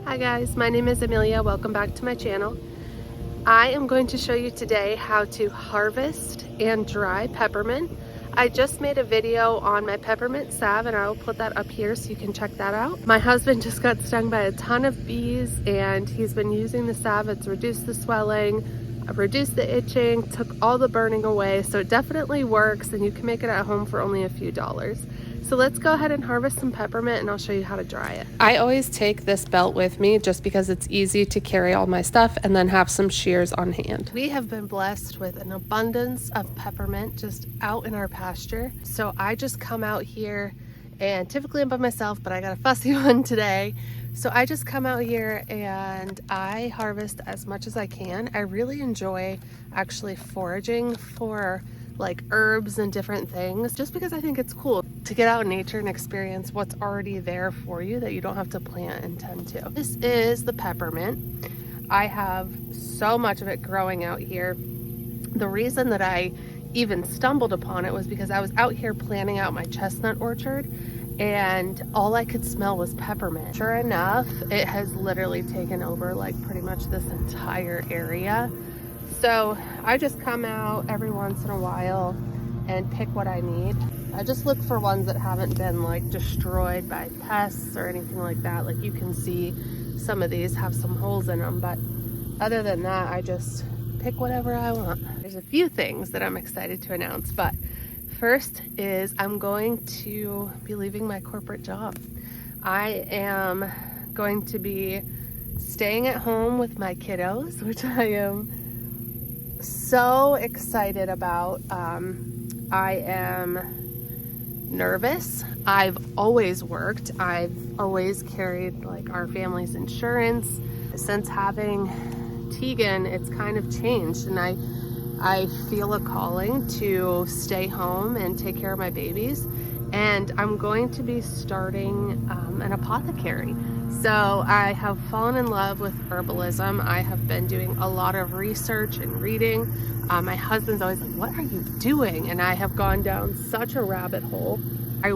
Hi guys, my name is Amelia. Welcome back to my channel. I am going to show you today how to harvest and dry peppermint. I just made a video on my peppermint salve and I will put that up here so you can check that out. My husband just got stung by a ton of bees and he's been using the salve. It's reduced the swelling, reduced the itching, took all the burning away. So it definitely works and you can make it at home for only a few dollars. So let's go ahead and harvest some peppermint and I'll show you how to dry it. I always take this belt with me just because it's easy to carry all my stuff and then have some shears on hand. We have been blessed with an abundance of peppermint just out in our pasture. So I just come out here and typically I'm by myself, but I got a fussy one today. So I just come out here and I harvest as much as I can. I really enjoy actually foraging for like herbs and different things just because I think it's cool to get out in nature and experience what's already there for you that you don't have to plant and tend to. This is the peppermint. I have so much of it growing out here. The reason that I even stumbled upon it was because I was out here planting out my chestnut orchard and all I could smell was peppermint. Sure enough, it has literally taken over like pretty much this entire area. So I just come out every once in a while and pick what I need. I just look for ones that haven't been like destroyed by pests or anything like that. Like you can see some of these have some holes in them, but other than that, I just pick whatever I want. There's a few things that I'm excited to announce, but first is I'm going to be leaving my corporate job. I am going to be staying at home with my kiddos, which I am so excited about. I am nervous. I've always worked. I've always carried like our family's insurance. Since having Tegan, it's kind of changed and I feel a calling to stay home and take care of my babies. And I'm going to be starting an apothecary. So I have fallen in love with herbalism. I have been doing a lot of research and reading. My husband's always like, what are you doing? And I have gone down such a rabbit hole. I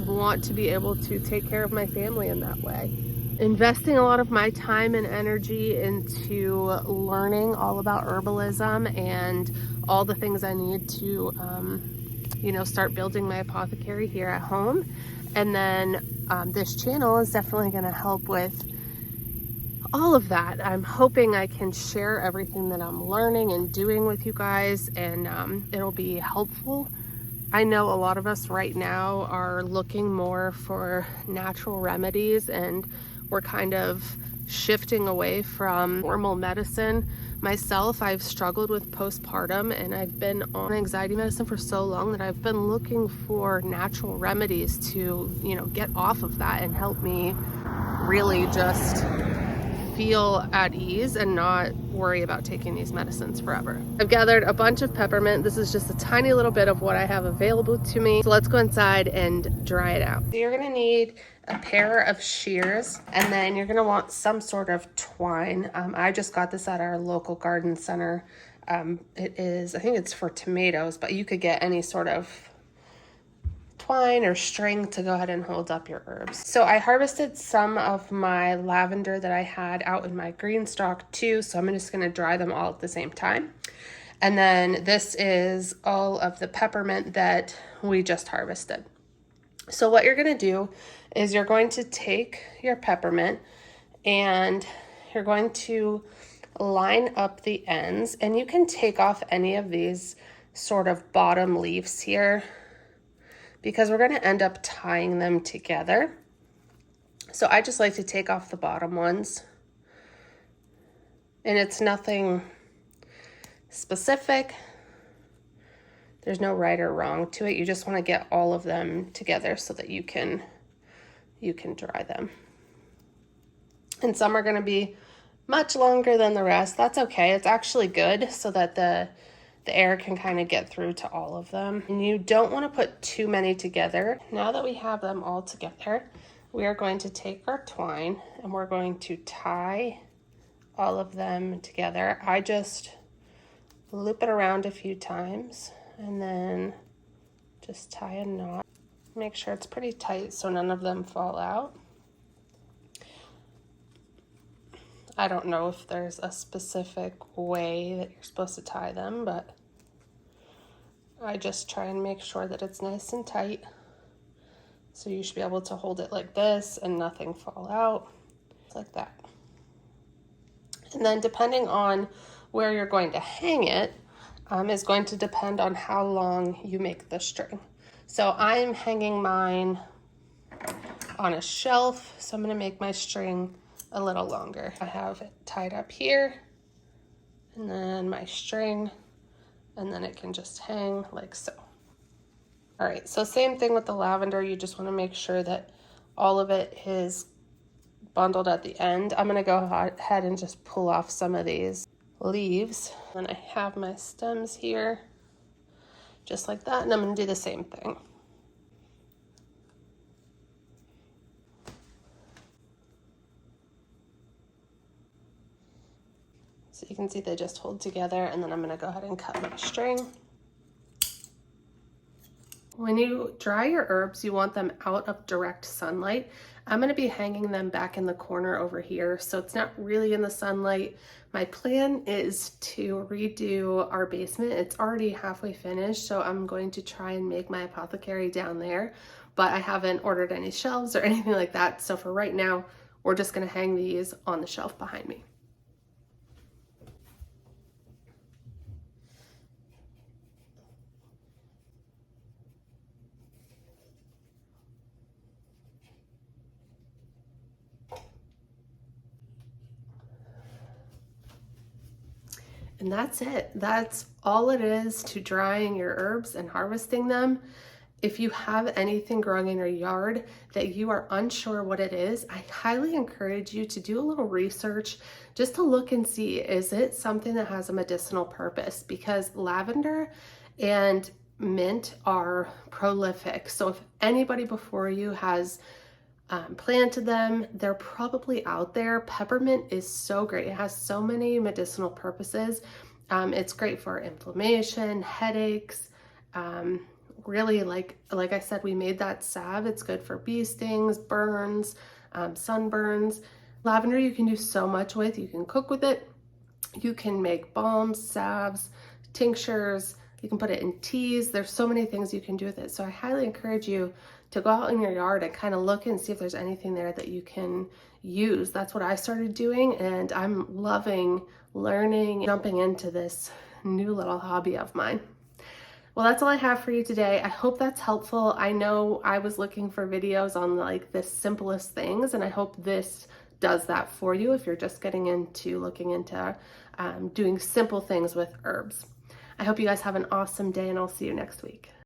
want to be able to take care of my family in that way. Investing a lot of my time and energy into learning all about herbalism and all the things I need to start building my apothecary here at home. And then this channel is definitely going to help with all of that. I'm hoping I can share everything that I'm learning and doing with you guys, and it'll be helpful. I know a lot of us right now are looking more for natural remedies and we're kind of shifting away from normal medicine. Myself, I've struggled with postpartum and I've been on anxiety medicine for so long that I've been looking for natural remedies to, get off of that and help me really just feel at ease and not worry about taking these medicines forever. I've gathered a bunch of peppermint. This is just a tiny little bit of what I have available to me. So let's go inside and dry it out. So you're gonna need a pair of shears and then you're gonna want some sort of twine. I just got this at our local garden center. It is, I think it's for tomatoes, but you could get any sort of twine or string to go ahead and hold up your herbs. So I harvested some of my lavender that I had out in my green stalk too, so I'm just going to dry them all at the same time. And then this is all of the peppermint that we just harvested. So what you're going to do is you're going to take your peppermint and you're going to line up the ends, and you can take off any of these sort of bottom leaves here, because we're going to end up tying them together. So I just like to take off the bottom ones. And it's nothing specific. There's no right or wrong to it. You just want to get all of them together so that you can dry them. And some are going to be much longer than the rest. That's okay. It's actually good so that the air can kind of get through to all of them. And you don't want to put too many together. Now that we have them all together, we are going to take our twine and we're going to tie all of them together. I just loop it around a few times and then just tie a knot. Make sure it's pretty tight so none of them fall out. I don't know if there's a specific way that you're supposed to tie them, but I just try and make sure that it's nice and tight. So you should be able to hold it like this and nothing fall out, like that. And then depending on where you're going to hang it is going to depend on how long you make the string. So I'm hanging mine on a shelf, so I'm going to make my string a little longer. I have it tied up here, and then my string, and then it can just hang like so. All right, so same thing with the lavender. You just want to make sure that all of it is bundled at the end. I'm going to go ahead and just pull off some of these leaves. And I have my stems here, just like that, and I'm going to do the same thing. So you can see they just hold together, and then I'm going to go ahead and cut my string. When you dry your herbs, you want them out of direct sunlight. I'm going to be hanging them back in the corner over here, so it's not really in the sunlight. My plan is to redo our basement. It's already halfway finished, so I'm going to try and make my apothecary down there, but I haven't ordered any shelves or anything like that. So for right now, we're just going to hang these on the shelf behind me. And that's it. That's all it is to drying your herbs and harvesting them. If you have anything growing in your yard that you are unsure what it is, I highly encourage you to do a little research just to look and see, is it something that has a medicinal purpose? Because lavender and mint are prolific. So if anybody before you has planted them, they're probably out there. Peppermint is so great. It has so many medicinal purposes. It's great for inflammation, headaches. Really, like I said, we made that salve. It's good for bee stings, burns, sunburns. Lavender you can do so much with. You can cook with it. You can make balms, salves, tinctures. You can put it in teas. There's so many things you can do with it. So I highly encourage you to go out in your yard and kind of look and see if there's anything there that you can use. That's what I started doing, and I'm loving learning, jumping into this new little hobby of mine. Well, that's all I have for you today. I hope that's helpful. I know I was looking for videos on like the simplest things, and I hope this does that for you if you're just getting into looking into doing simple things with herbs. I hope you guys have an awesome day, and I'll see you next week.